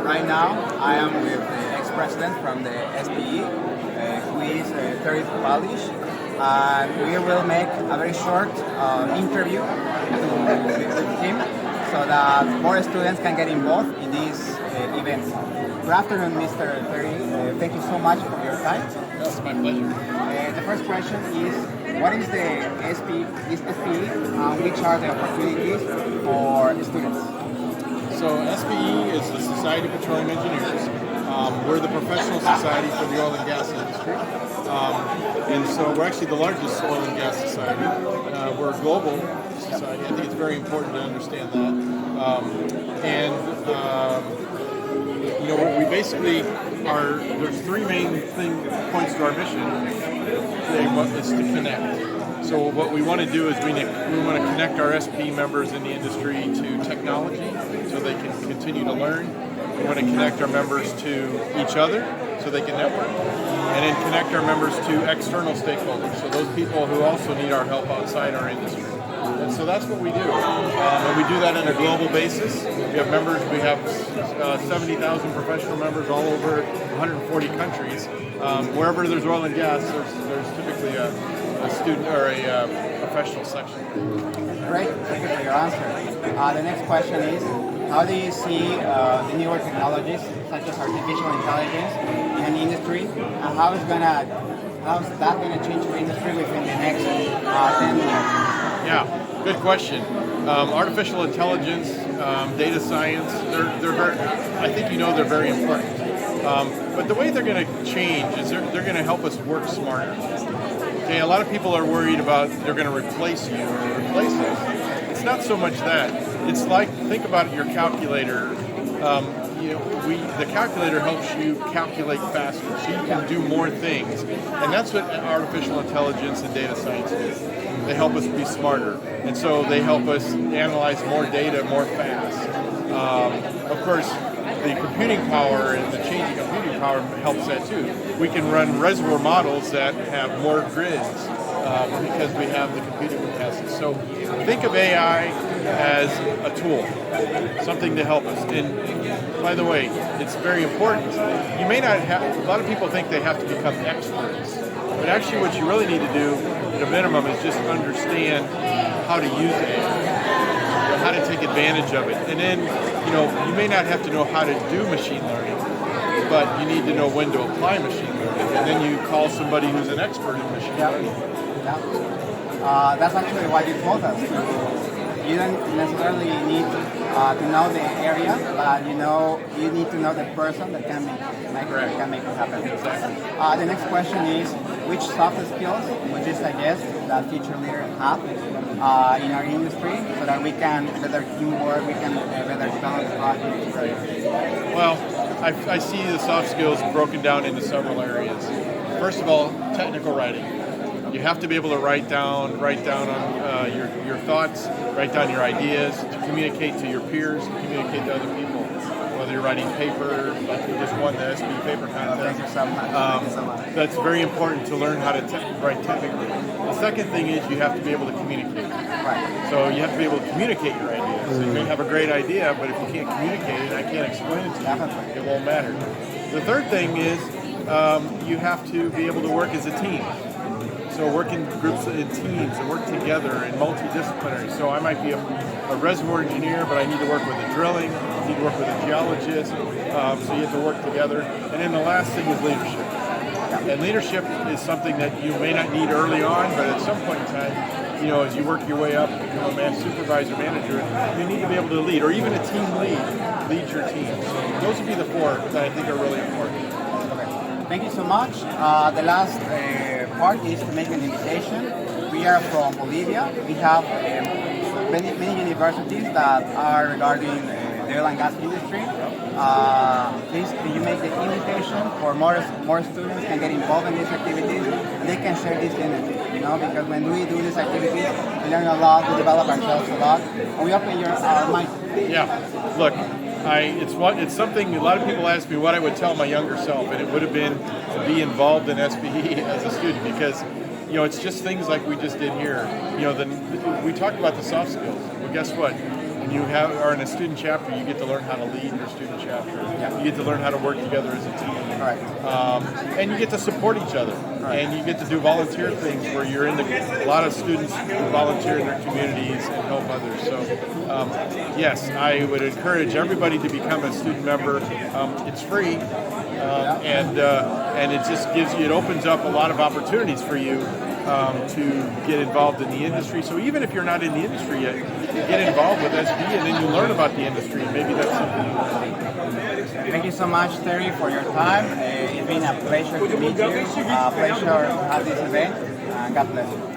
right now I am with the ex-president from the SPE, who is Terry Palisch, and we will make a very short interview with him so that more students can get involved in these events. Good afternoon, Mr. Terry. Thank you so much for your time. It's my pleasure. The first question is, what is the SPE and which are the opportunities for students? So SPE is the Society of Petroleum Engineers. We're the professional society for the oil and gas industry. And so we're actually the largest oil and gas society. We're a global society. I think it's very important to understand that. We basically are, there's three main points to our mission. It's to connect. So what we want to do is we want to connect our SP members in the industry to technology so they can continue to learn. We want to connect our members to each other so they can network. And then connect our members to external stakeholders, so those people who also need our help outside our industry. And so that's what we do. And we do that on a global basis. We have members, we have 70,000 professional members all over 140 countries. Wherever there's oil and gas, there's typically a student or a professional section. Great, thank you for your answer. The next question is, how do you see the newer technologies such as artificial intelligence in an industry, and how is that gonna change your industry within the next 10 years? Yeah, good question. Artificial intelligence, data science, they're very, I think they're very important. But the way they're going to change is they're going to help us work smarter. Okay, a lot of people are worried about they're going to replace you or replace us. It's not so much that. It's like, think about your calculator. The calculator helps you calculate faster, so you can do more things. And that's what artificial intelligence and data science do. They help us be smarter. And so they help us analyze more data more fast. Of course, the computing power and the changing computing power helps that too. We can run reservoir models that have more grids because we have the computing capacity. So think of AI as a tool, something to help us. And by the way, it's very important. You may not have, a lot of people think they have to become experts, but actually what you really need to do at a minimum is just understand how to use AI, how to take advantage of it. And then, you may not have to know how to do machine learning, but you need to know when to apply machine learning. And then you call somebody who's an expert in machine learning. Yeah. That's actually what you told us. You don't necessarily need to know the area, but you need to know the person that can make it happen. Exactly. The next question is, which soft skills would you suggest that future leaders have in our industry so that we can better teamwork, we can better develop projects? Well, I see the soft skills broken down into several areas. First of all, technical writing. You have to be able to write down on your thoughts, write down your ideas, to communicate to your peers, to communicate to other people. Whether you're writing paper, like we just won the SB paper contest. That's very important to learn how to write technically. The second thing is you have to be able to communicate. Right. So you have to be able to communicate your ideas. So you may have a great idea, but if you can't communicate it, I can't explain it to you, it won't matter. The third thing is you have to be able to work as a team. So work in groups, in teams, and work together and multidisciplinary. So I might be a reservoir engineer, but I need to work with a drilling, I need to work with a geologist, so you have to work together. And then the last thing is leadership. And leadership is something that you may not need early on, but at some point in time, as you work your way up, become a supervisor, manager, you need to be able to lead, or even a team lead your team. So those would be the four that I think are really important. Thank you so much. The last part is to make an invitation. We are from Bolivia. We have many universities that are regarding the oil and gas industry. Please, can you make the invitation for more students can get involved in these activities and they can share this energy, because when we do these activities, we learn a lot, we develop ourselves a lot, and we open our mind. Yeah, look, it's something, a lot of people ask me what I would tell my younger self, and it would have been to be involved in SPE as a student, because it's just things like we just did here. We talked about the soft skills. Well, guess what? when you are in a student chapter, you get to learn how to lead your student chapter. Yeah. You get to learn how to work together as a team. Correct. And you get to support each other. Right. And you get to do volunteer things where you're in a lot of students who volunteer in their communities and help others. So yes, I would encourage everybody to become a student member. It's free. And it just it opens up a lot of opportunities for you to get involved in the industry. So even if you're not in the industry yet, you get involved with SB and then you learn about the industry, and maybe that's something you want to do. Thank you so much, Terry, for your time. It's been a pleasure to meet you. A pleasure to have this event. God bless you.